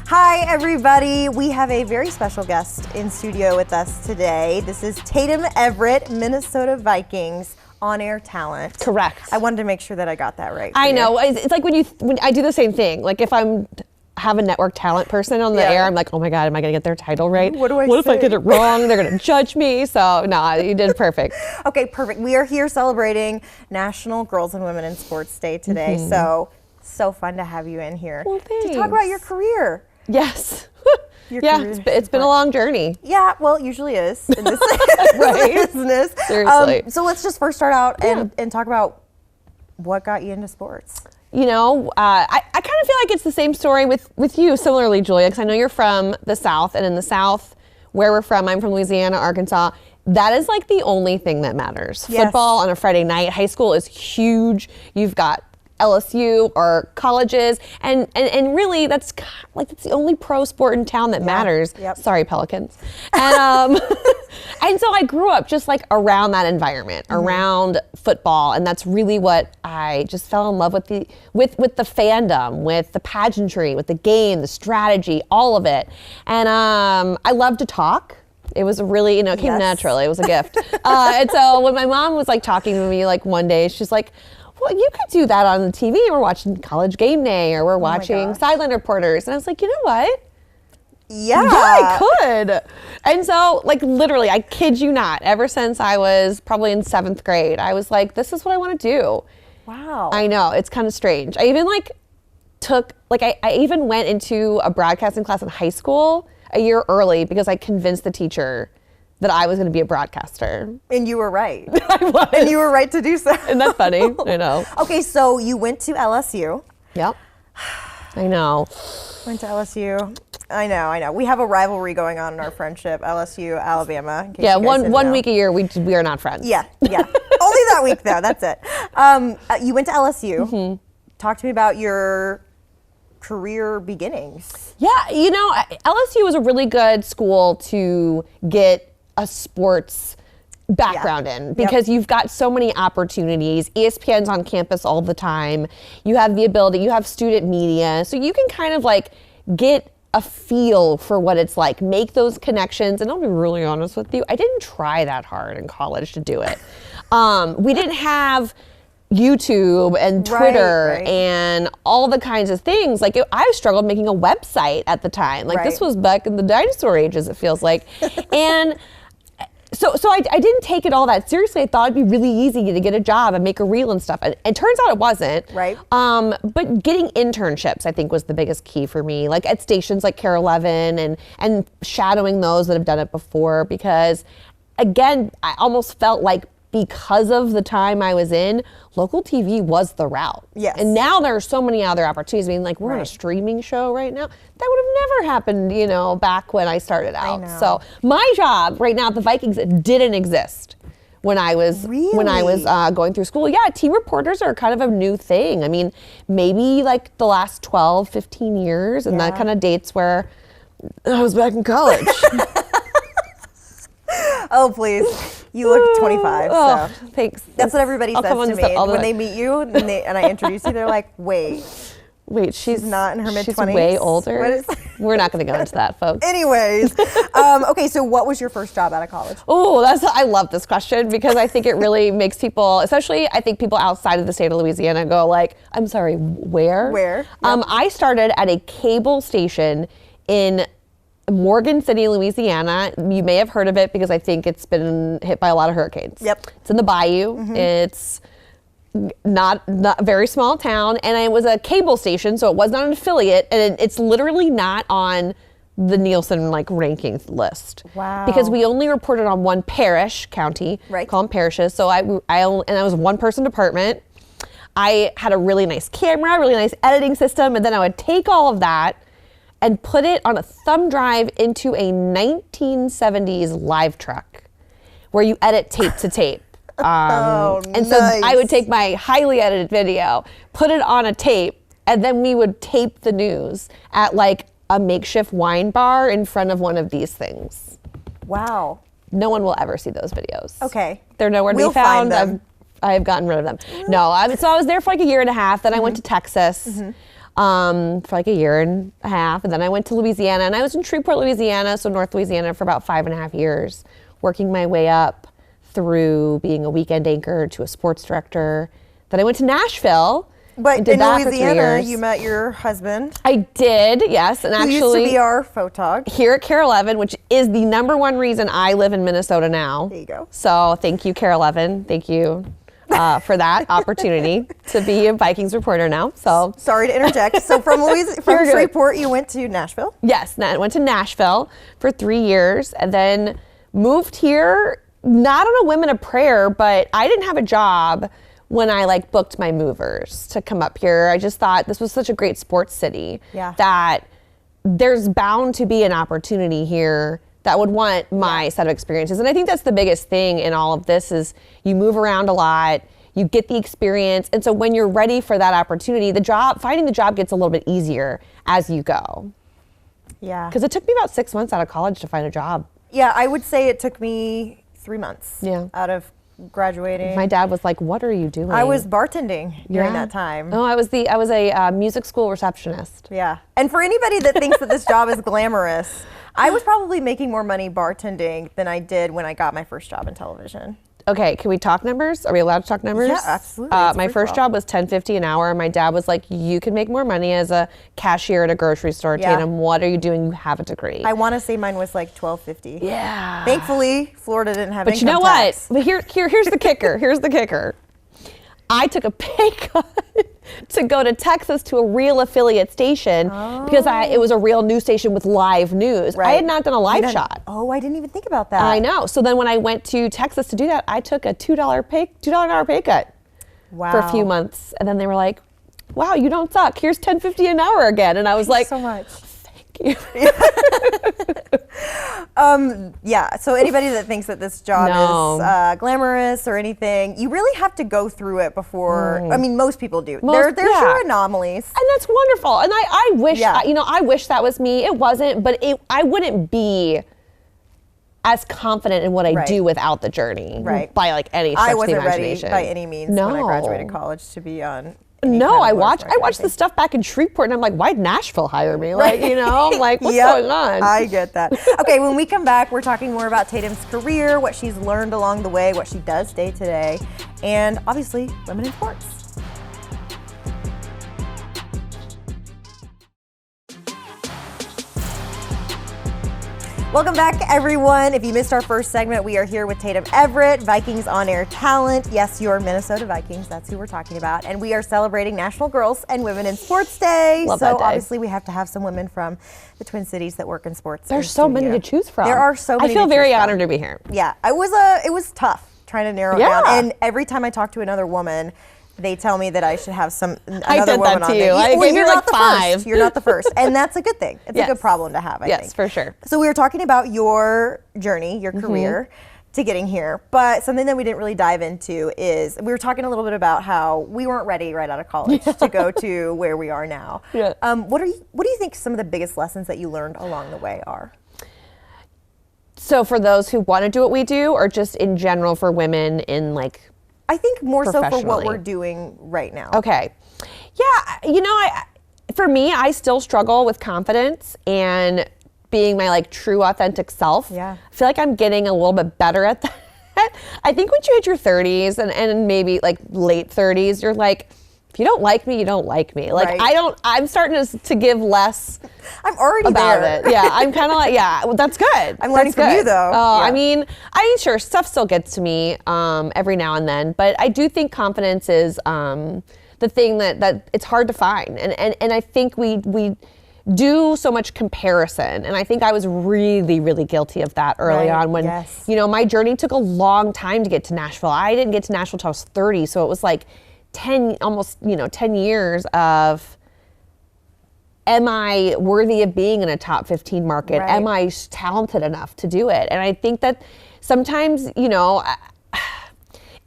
Hi, everybody. We have a very special guest in studio with us today. This is Tatum Everett, Minnesota Vikings on-air talent. Correct. I wanted to make sure that I got that right. I know. It's like when I do the same thing. Like if have a network talent person on the air, I'm like, oh my God, am I going to get their title right? What do I What say? if I get it wrong? They're going to judge me. So no, you did perfect. Okay, perfect. We are here celebrating National Girls and Women in Sports Day today. So fun to have you in here Well, to thanks. talk about your career. Yes. Your Yeah, career. it's been a long journey. Yeah, well, it usually is in this Right? business. Seriously. So let's just first start out and talk about what got you into sports. You know, I kind of feel like it's the same story with you, similarly, Julia, because I know you're from the South, and in the South, where we're from, I'm from Louisiana, Arkansas, that is like the only thing that matters. Yes. Football on a Friday night, high school is huge. You've got LSU or colleges, and really that's the only pro sport in town that matters. Yep. Sorry, Pelicans. And and so I grew up just like around that environment, around football, and that's really what I just fell in love with the fandom, with the pageantry, with the game, the strategy, all of it. And I love to talk. It was really, it came naturally. It was a gift. And so when my mom was like talking to me like one day, she's like, well, you could do that on the TV. We're watching College Game Day or we're watching Sideline Reporters. And I was like, you know what? Yeah, I could. And so, like, literally, I kid you not, ever since I was probably in 7th grade, I was like, this is what I want to do. Wow. I know, it's kind of strange. I even I even went into a broadcasting class in high school a year early because I convinced the teacher that I was going to be a broadcaster. And you were right. I was. And you were right to do so. Isn't that funny? I know. Okay, so you went to LSU. Yep. I know. Went to LSU. I know. We have a rivalry going on in our friendship, LSU, Alabama. In case Yeah, you guys didn't one know. week a year, we are not friends. Yeah. Only that week, though. That's it. You went to LSU. Mm-hmm. Talk to me about your career beginnings. Yeah, LSU was a really good school to get a sports background in because you've got so many opportunities. ESPN's on campus all the time. You have the ability, you have student media, so you can kind of like get a feel for what it's like, make those connections. And I'll be really honest with you, I didn't try that hard in college to do it. We didn't have YouTube and Twitter and all the kinds of things. Like I struggled making a website at the time. Like this was back in the dinosaur ages, it feels like. And so I didn't take it all that seriously. I thought it'd be really easy to get a job and make a reel and stuff. And turns out it wasn't. Right. But getting internships, I think, was the biggest key for me. Like at stations like KARE 11 and shadowing those that have done it before. Because again, I almost felt like because of the time I was in, local TV was the route. Yes. And now there are so many other opportunities. I mean, like we're on a streaming show right now. That would have never happened, back when I started out. know. So my job right now at the Vikings didn't exist when I was going through school. Yeah, team reporters are kind of a new thing. I mean, maybe like the last 12, 15 years, and that kind of dates where I was back in college. Oh, please. You look 25. Oh, so. thanks. That's what everybody I'll says come on to this me. all the When time. they meet you and I introduce you, they're like, wait, she's not in her mid-20s? She's way older. What is- We're not going to go into that, folks. Anyways. Okay, so what was your first job out of college? Oh, I love this question because I think it really makes people, especially I think people outside of the state of Louisiana go like, I'm sorry, where? Where? I started at a cable station in Morgan City, Louisiana. You may have heard of it because I think it's been hit by a lot of hurricanes. Yep. It's in the bayou. It's not a very small town, and it was a cable station, so it was not an affiliate, and it's literally not on the Nielsen rankings list. Wow. Because we only reported on one county, call them parishes. So I was a one-person department. I had a really nice camera, really nice editing system, and then I would take all of that and put it on a thumb drive into a 1970s live truck where you edit tape to tape. And so I would take my highly edited video, put it on a tape, and then we would tape the news at a makeshift wine bar in front of one of these things. Wow. No one will ever see those videos. Okay. They're nowhere to We'll be found. find them. I have gotten rid of them. No, so I was there for a year and a half. Then I went to Texas. for like a year and a half. And then I went to Louisiana, and I was in Shreveport, Louisiana, so North Louisiana, for about 5.5 years, working my way up through being a weekend anchor to a sports director. Then I went to Nashville. But and did in that for 3 Louisiana, years. you met your husband. I did, yes. And Who actually, used to be our photog. here at Care 11, which is the #1 reason I live in Minnesota now. There you go. So thank you, Care 11. Thank you for that opportunity to be a Vikings reporter now. So Sorry to interject. So from You're good. Shreveport, you went to Nashville. yes, I went to Nashville for 3 years and then moved here, not on a whim and a prayer, but I didn't have a job when I like booked my movers to come up here. I just thought this was such a great sports city that there's bound to be an opportunity here that would want my set of experiences. And I think that's the biggest thing in all of this is you move around a lot, you get the experience. And so when you're ready for that opportunity, finding the job gets a little bit easier as you go. Yeah. Because it took me about 6 months out of college to find a job. Yeah, I would say it took me 3 months Yeah. out of graduating. My dad was like, "What are you doing?" I was bartending during Yeah. that time. Oh, I was a music school receptionist. Yeah. And for anybody that thinks that this job is glamorous, I was probably making more money bartending than I did when I got my first job in television. Okay, can we talk numbers? Are we allowed to talk numbers? Yeah, absolutely. It's My free first for all. job was $10.50 an hour. And my dad was like, "You can make more money as a cashier at a grocery store, Yeah. Tatum. What are you doing? You have a degree." I want to say mine was like $12.50. yeah. Thankfully, Florida didn't have But you income know tax. what? But here's the kicker. Here's the kicker. I took a pay cut to go to Texas to a real affiliate station because it was a real news station with live news. I had not done a live shot. Oh, I didn't even think about that. I know. So then when I went to Texas to do that, I took a $2 an hour pay cut Wow. for a few months. And then they were like, "Wow, you don't suck. Here's $10.50 an hour again." And I was like, so much. "Thank you." Yeah, so anybody that thinks that this job No. is glamorous or anything, you really have to go through it before. I mean, most people do. There's yeah. sure anomalies. And that's wonderful. And I wish, Yeah. I wish that was me. It wasn't, but I wouldn't be as confident in what I Right. do without the journey. Right. By like any stretch I of the wasn't ready imagination. by any means No. when I graduated college to be on. any No, kind of I waterfront watched the anything. stuff back in Shreveport, and I'm like, why'd Nashville hire me? Like, I'm like, what's Yep, going on? I get that. Okay, when we come back, we're talking more about Tatum's career, what she's learned along the way, what she does day to day, and obviously women in sports. Welcome back, everyone. If you missed our first segment, we are here with Tatum Everett, Vikings On Air talent. Yes, your Minnesota Vikings. That's who we're talking about. And we are celebrating National Girls and Women in Sports Day. Love so that day. obviously we have to have some women from the Twin Cities that work in sports. There's in so many studio. to choose from. There are so many. I feel to very choose from. honored to be here. Yeah, it was tough trying to narrow it Yeah. down. And every time I talk to another woman, they tell me that I should have another did woman that on to there. you. I Well, gave you you're like not the 5. first. You're not the first, and that's a good thing. It's a Yes. good problem to have. I Yes, think. for sure. So we were talking about your journey, your Mm-hmm. career to getting here, but something that we didn't really dive into is we were talking a little bit about how we weren't ready right out of college to go to where we are now. Yeah. What do you think some of the biggest lessons that you learned along the way are? So for those who want to do what we do, or just in general for women in like, I think more so for what Professionally. we're doing right now. okay. Yeah, for me, I still struggle with confidence and being my like true authentic self. Yeah. I feel like I'm getting a little bit better at that. I think once you hit your 30s and maybe like late 30s, you're like, if you don't like me, you don't like me. Like Right. I'm starting to give less I'm already about there. it. Yeah, I'm kind of like, yeah, well, that's good. I'm learning That's from you, good. though. Oh, Yeah. I mean, sure, stuff still gets to me every now and then, but I do think confidence is the thing that it's hard to find. And I think we do so much comparison. And I think I was really, really guilty of that early Right, on when, yes. my journey took a long time to get to Nashville. I didn't get to Nashville till I was 30. So it was like 10 years of, am I worthy of being in a top 15 market? Right. Am I talented enough to do it? And I think that sometimes, it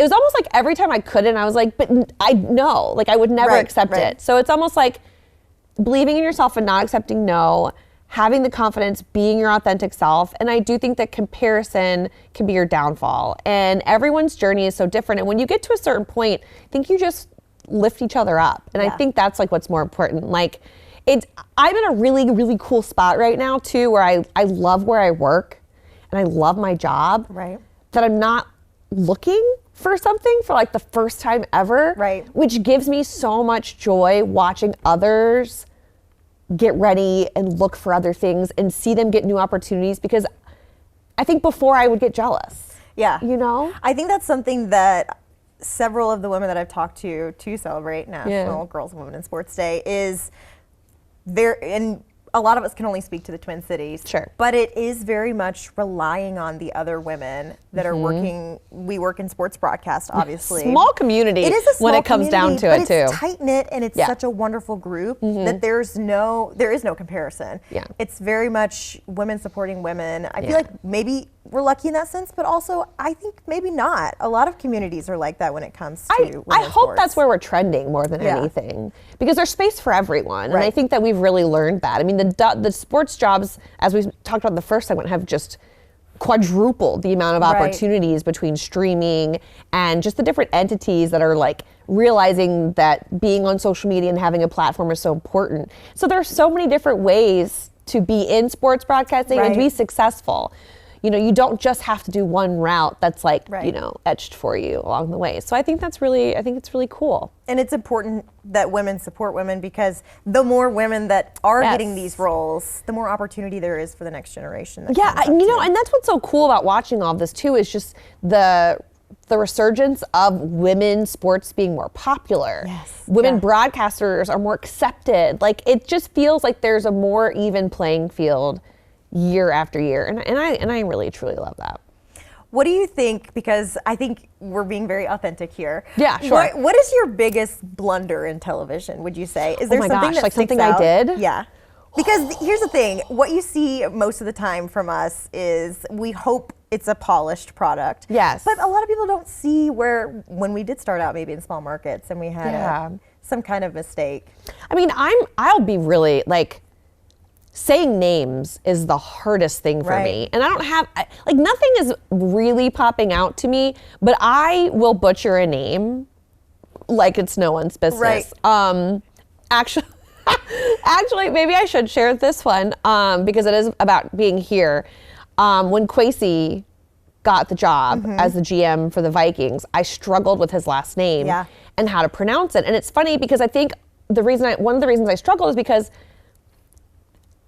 was almost like every time I couldn't, I was like, but I know, like I would never Right, accept right. it. So it's almost like believing in yourself and not accepting no, having the confidence, being your authentic self. And I do think that comparison can be your downfall. And everyone's journey is so different. And when you get to a certain point, I think you just lift each other up. And I think that's like what's more important. Like I'm in a really, really cool spot right now too, where I love where I work and I love my job. Right. That I'm not looking for something for like the first time ever. Right. Which gives me so much joy watching others get ready and look for other things and see them get new opportunities, because I think before I would get jealous. Yeah. You know? I think that's something that several of the women that I've talked to celebrate National Girls and Women in Sports Day is there, and a lot of us can only speak to the Twin Cities. Sure. But it is very much relying on the other women that are working. We work in sports broadcast, obviously. Small community. It is a small when it comes down to it, but too. it's tight knit, and it's such a wonderful group that there is no comparison. Yeah. It's very much women supporting women. I feel like maybe we're lucky in that sense, but also I think maybe not. A lot of communities are like that when it comes to women's I hope sports. that's where we're trending more than anything, because there's space for everyone. And I think that we've really learned that. I mean, the sports jobs, as we talked about in the first segment, have just quadrupled the amount of opportunities between streaming and just the different entities that are like realizing that being on social media and having a platform is so important. So there's so many different ways to be in sports broadcasting and to be successful. You know, you don't just have to do one route that's like, you know, etched for you along the way. So I think it's really cool. And it's important that women support women, because the more women that are getting these roles, the more opportunity there is for the next generation. That you know, and that's what's so cool about watching all this too, is just the resurgence of women's sports being more popular. Women broadcasters are more accepted. Like, it just feels like there's a more even playing field year after year, and I really truly love that. What do you think? Because I think we're being very authentic here. Yeah, sure. What is your biggest blunder in television, would you say? Is there something that like sticks something out? I did? Yeah. Because here's the thing, what you see most of the time from us is we hope it's a polished product. Yes. But a lot of people don't see when we did start out maybe in small markets and we had some kind of mistake. I mean, I'll be really like, saying names is the hardest thing for me. And I don't have, like, nothing is really popping out to me, but I will butcher a name like it's no one's business. Actually, maybe I should share this one because it is about being here. When Kwesi got the job as the GM for the Vikings, I struggled with his last name and how to pronounce it. And it's funny because I think one of the reasons I struggled is because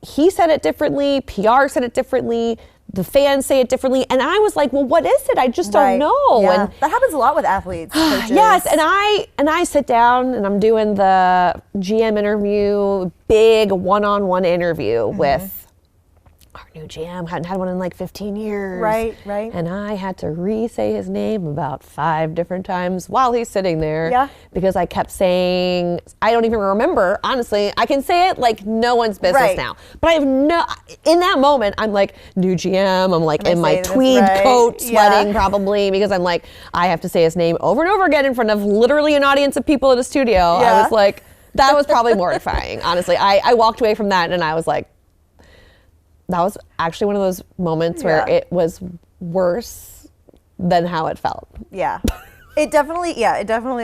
he said it differently, PR said it differently, the fans say it differently, and I was like, well, what is it? I just don't know. Yeah. And that happens a lot with athletes. yes, and I sit down and I'm doing the GM interview, big one-on-one interview with our new GM. Hadn't had one in like 15 years. Right. And I had to re-say his name about 5 different times while he's sitting there. Because I kept saying, I don't even remember, honestly. I can say it like no one's business now. But I have in that moment, I'm like, new GM. I'm like in my tweed coat, sweating probably, because I'm like, I have to say his name over and over again in front of literally an audience of people in a studio. I was like, that was probably mortifying, honestly. I walked away from that and I was like, that was actually one of those moments where it was worse than how it felt. Yeah. It definitely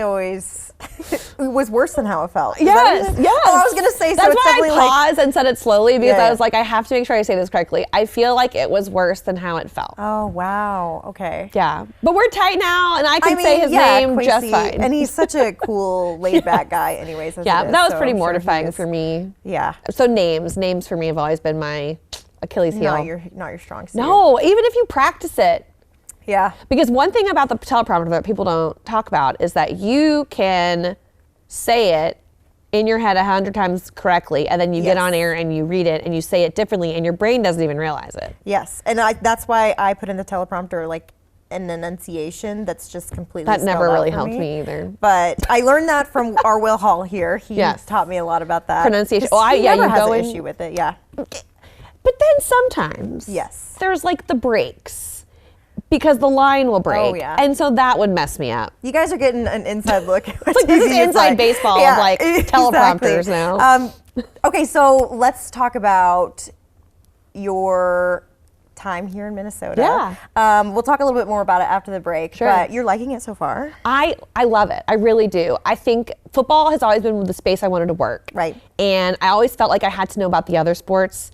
always it was worse than how it felt. Yes. Oh, I was going to say, that's why I paused and said it slowly, because I was like, I have to make sure I say this correctly. I feel like it was worse than how it felt. Oh, wow. Okay. Yeah. But we're tight now, and I can say his name Kwesi, just fine. And he's such a cool, laid-back guy anyways. That was pretty mortifying for me. Yeah. So names for me have always been my Achilles heel. Not your strong suit. No, even if you practice it. Yeah. Because one thing about the teleprompter that people don't talk about is that you can say it in your head 100 times correctly, and then you get on air and you read it and you say it differently, and your brain doesn't even realize it. Yes, and that's why I put in the teleprompter like an enunciation that's just completely that never really helped me either. But I learned that from our Will Hall here. He taught me a lot about that. Pronunciation. He never you has go an in issue with it. Yeah. But then sometimes there's like the breaks, because the line will break. Oh, yeah. And so that would mess me up. You guys are getting an inside look. It's like this is inside baseball of like teleprompters now. Okay, so let's talk about your time here in Minnesota. Yeah. We'll talk a little bit more about it after the break. Sure. But you're liking it so far? I love it. I really do. I think football has always been the space I wanted to work. Right. And I always felt like I had to know about the other sports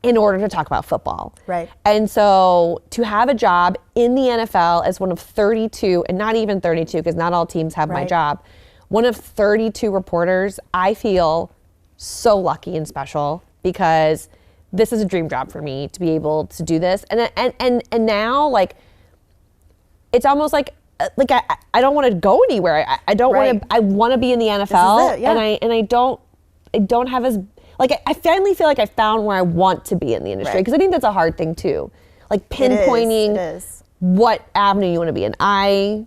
in order to talk about football. Right. And so to have a job in the NFL as one of 32, and not even 32 because not all teams have my job, one of 32 reporters, I feel so lucky and special because this is a dream job for me to be able to do this. And now, like, it's almost like I don't want to go anywhere. I don't want to. I want to be in the NFL, this is it, and I don't have as like I finally feel like I found where I want to be in the industry because I think that's a hard thing too, like pinpointing It is. what avenue you want to be in. I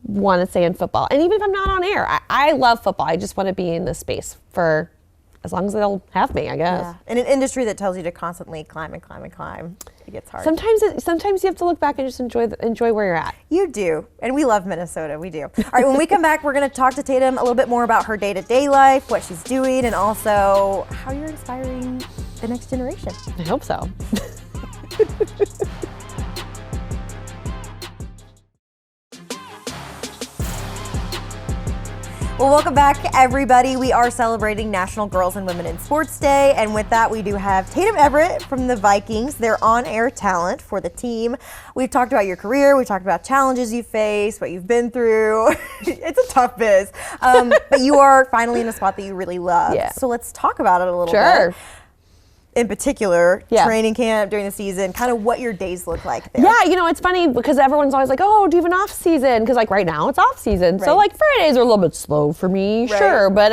want to stay in football, and even if I'm not on air, I love football. I just want to be in this space for as long as they'll have me, I guess. Yeah. In an industry that tells you to constantly climb and climb and climb, it gets hard. Sometimes you have to look back and just enjoy where you're at. You do, and we love Minnesota, we do. All right, when we come back, we're gonna talk to Tatum a little bit more about her day-to-day life, what she's doing, and also how you're inspiring the next generation. I hope so. Well, welcome back, everybody. We are celebrating National Girls and Women in Sports Day, and with that, we do have Tatum Everett from the Vikings. They're on-air talent for the team. We've talked about your career. We've talked about challenges you faced, what you've been through. It's a tough biz, but you are finally in a spot that you really love. Yeah. So let's talk about it a little Sure. bit. In particular, Yeah. training camp during the season, kind of what your days look like there. Yeah, you know, it's funny because everyone's always like, oh, do you have an off season? Because like right now it's off season. So Right. like Fridays are a little bit slow for me, Right. sure. But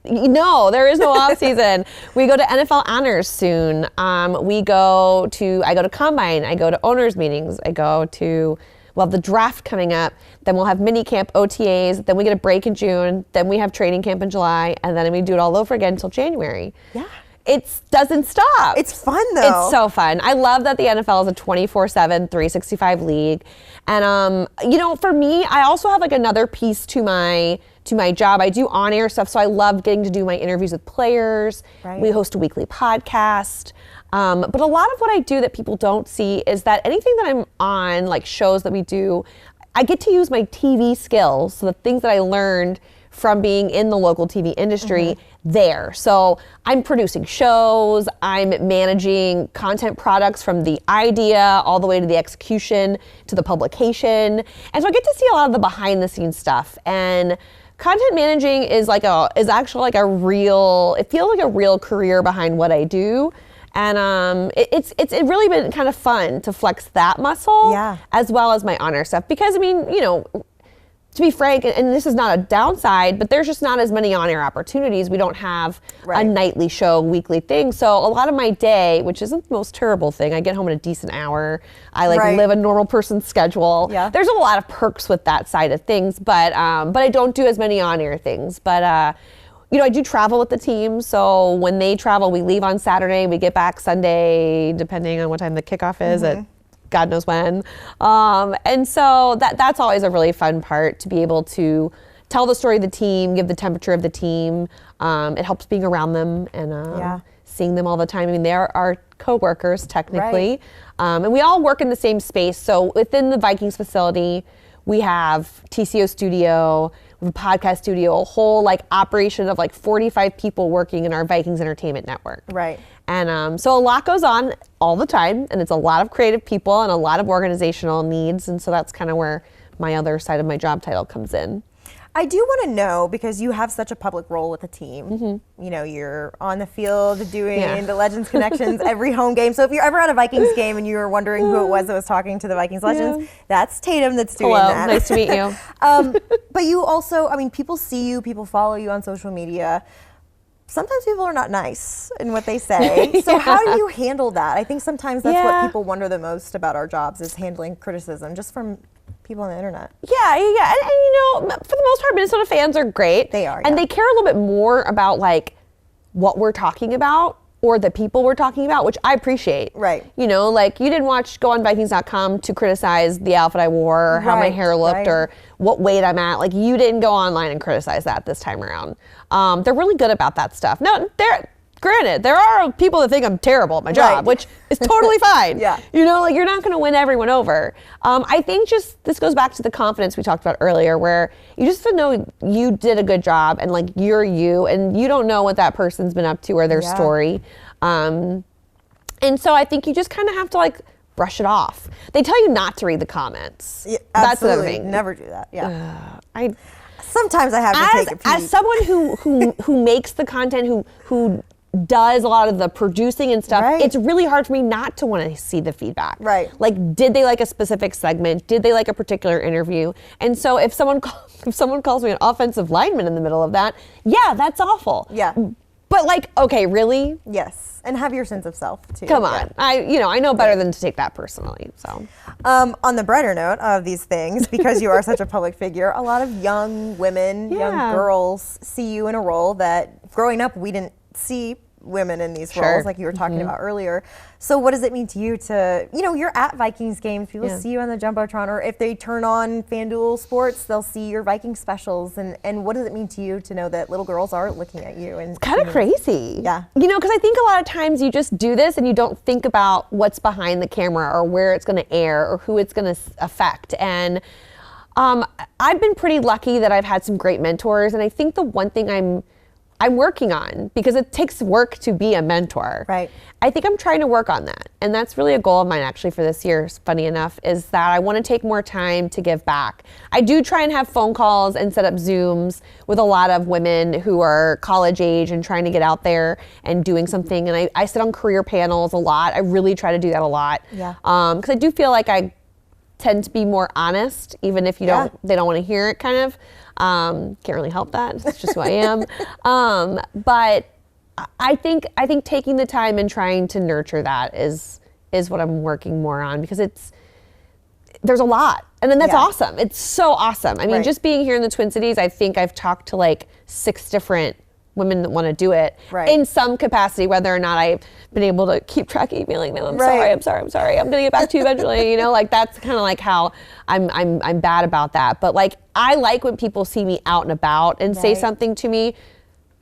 no, there is no off season. We go to NFL Honors soon. I go to Combine. I go to owners meetings. I go to, well, the draft coming up. Then we'll have mini camp OTAs. Then we get a break in June. Then we have training camp in July. And then we do it all over again until January. Yeah. It doesn't stop. It's fun though. It's so fun. I love that the NFL is a 24/7, 365 league. And you know, for me, I also have like another piece to my job. I do on-air stuff, so I love getting to do my interviews with players. Right. We host a weekly podcast. But a lot of what I do that people don't see is that anything that I'm on, like shows that we do, I get to use my TV skills, so the things that I learned from being in the local TV industry there. So I'm producing shows, I'm managing content products from the idea all the way to the execution to the publication. And so I get to see a lot of the behind the scenes stuff. And content managing is actually like a real, it feels like a real career behind what I do. And it's really been kind of fun to flex that muscle as well as my honor stuff. Because I mean, you know, to be frank, and this is not a downside, but there's just not as many on-air opportunities. We don't have a nightly show, weekly thing. So a lot of my day, which isn't the most terrible thing, I get home at a decent hour. I live a normal person's schedule. Yeah. There's a lot of perks with that side of things, but I don't do as many on-air things. But you know, I do travel with the team. So when they travel, we leave on Saturday, we get back Sunday, depending on what time the kickoff is at God knows when. And so that's always a really fun part, to be able to tell the story of the team, give the temperature of the team. It helps being around them and seeing them all the time. I mean, they're our coworkers technically. And we all work in the same space. So within the Vikings facility, we have TCO studio, we have a podcast studio, a whole like operation of like 45 people working in our Vikings Entertainment Network. Right. And so a lot goes on all the time, and it's a lot of creative people and a lot of organizational needs. And so that's kind of where my other side of my job title comes in. I do want to know, because you have such a public role with the team. You know, you're on the field doing the Legends Connections every home game. So if you're ever at a Vikings game and you were wondering who it was that was talking to the Vikings Legends, that's Tatum that's doing Hello, that. nice to meet you. But you also, I mean, people see you, people follow you on social media. Sometimes people are not nice in what they say. So how do you handle that? I think sometimes that's what people wonder the most about our jobs, is handling criticism just from people on the internet. Yeah. And you know, for the most part, Minnesota fans are great. They are, and they care a little bit more about like what we're talking about or the people we're talking about, which I appreciate. Right. You know, like you didn't go on Vikings.com to criticize the outfit I wore or how my hair looked or what weight I'm at. Like you didn't go online and criticize that this time around. They're really good about that stuff. No, granted, there are people that think I'm terrible at my job, Right. which is totally fine. Yeah. You know, like you're not going to win everyone over. I think just this goes back to the confidence we talked about earlier, where you just have to know you did a good job and like you're you, and you don't know what that person's been up to or their story. And so I think you just kind of have to like brush it off. They tell you not to read the comments. Yeah, That's another absolutely. thing. Never do that. Yeah. Sometimes I have to take a peek. As someone who makes the content, who does a lot of the producing and stuff, Right. it's really hard for me not to want to see the feedback. Right. Like, did they like a specific segment? Did they like a particular interview? And so if someone calls me an offensive lineman in the middle of that, yeah, that's awful. Yeah. But like, okay, really? Yes, and have your sense of self too. Come Yeah. on. I know better than to take that personally. So On the brighter note of these things, because you are such a public figure, a lot of young women, young Yeah. girls see you in a role that growing up we didn't see women in these Sure. roles like you were talking about earlier. So what does it mean to you to, you're at Vikings games, people Yeah. see you on the Jumbotron, or if they turn on FanDuel Sports, they'll see your Viking specials. And what does it mean to you to know that little girls are looking at you? And kind of crazy. Yeah. Because I think a lot of times you just do this and you don't think about what's behind the camera or where it's going to air or who it's going to affect. And I've been pretty lucky that I've had some great mentors. And I think the one thing I'm working on, because it takes work to be a mentor. Right. I think I'm trying to work on that. And that's really a goal of mine actually for this year, funny enough, is that I want to take more time to give back. I do try and have phone calls and set up Zooms with a lot of women who are college age and trying to get out there and doing something. And I sit on career panels a lot. I really try to do that a lot. Yeah. Because I do feel like I tend to be more honest, even if they don't want to hear it kind of. Can't really help that. It's just who I am. But I think taking the time and trying to nurture that is what I'm working more on, because there's a lot. And then that's awesome. It's so awesome. I mean, just being here in the Twin Cities, I think I've talked to like 6 different women that want to do it in some capacity, whether or not I've been able to keep track of emailing them. I'm sorry. I'm going to get back to you eventually. Like that's kind of like how I'm bad about that. But like, I like when people see me out and about and say something to me,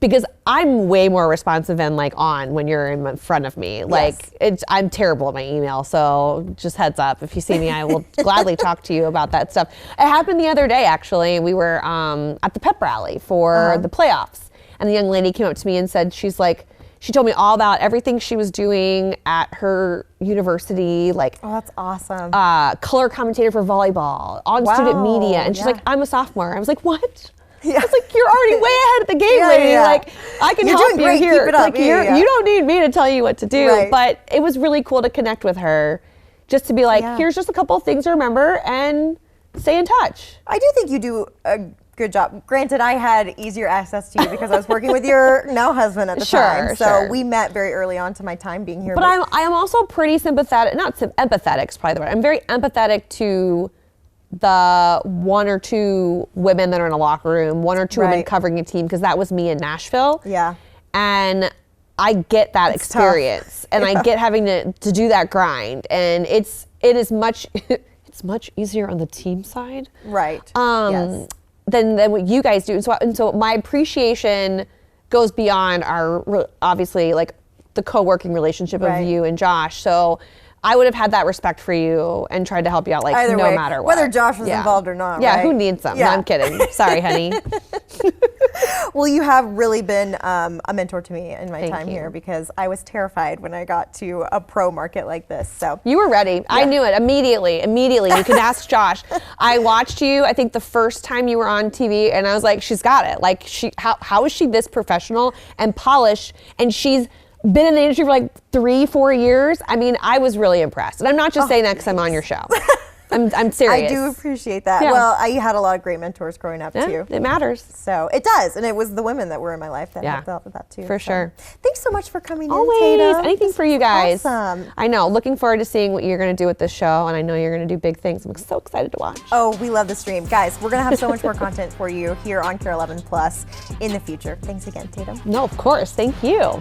because I'm way more responsive and like on when you're in front of me. Like I'm terrible at my email. So just heads up, if you see me, I will gladly talk to you about that stuff. It happened the other day, actually. We were at the pep rally for the playoffs. And the young lady came up to me and said, she told me all about everything she was doing at her university, like oh, that's awesome. Color commentator for volleyball, on student media. And she's like, I'm a sophomore. I was like, what? Yeah. I was like, you're already way ahead of the game, lady. Like, I can help you great. here. Keep it up. Like, you don't need me to tell you what to do. Right. But it was really cool to connect with her, just to be like, here's just a couple of things to remember and stay in touch. I do think you do a good job. Granted, I had easier access to you because I was working with your now husband at the time. So we met very early on to my time being here. But I am also pretty sympathetic, not empathetic is probably the word. I'm very empathetic to the 1 or 2 women that are in a locker room, 1 or 2 women covering a team, because that was me in Nashville. Yeah. And I get that experience, tough. and I get having to do that grind, and it is much it's much easier on the team side. Right. Yes. Than what you guys do. And so my appreciation goes beyond our, obviously, like the co-working relationship of you and Josh. So I would have had that respect for you and tried to help you out, like, either no way, matter what. whether Josh was involved or not. Yeah, right? who needs them? Yeah. No, I'm kidding. Sorry, honey. Well, you have really been a mentor to me in my Thank time you. here, because I was terrified when I got to a pro market like this. So You were ready. I knew it immediately. You can ask Josh. I watched you, I think the first time you were on TV, and I was like, she's got it. Like, how is she this professional and polished? And she's been in the industry for like 3-4 years. I mean, I was really impressed. And I'm not just saying that because I'm on your show. I'm serious. I do appreciate that. Yeah. Well, I had a lot of great mentors growing up too. It matters. So it does, and it was the women that were in my life that helped out with that too. For sure. Thanks so much for coming Always. in, Tatum. Anything for you guys. Awesome. I know. Looking forward to seeing what you're going to do with this show, and I know you're going to do big things. I'm so excited to watch. Oh, we love the stream. Guys, we're going to have so much more content for you here on KARE 11 Plus in the future. Thanks again, Tatum. No, of course. Thank you.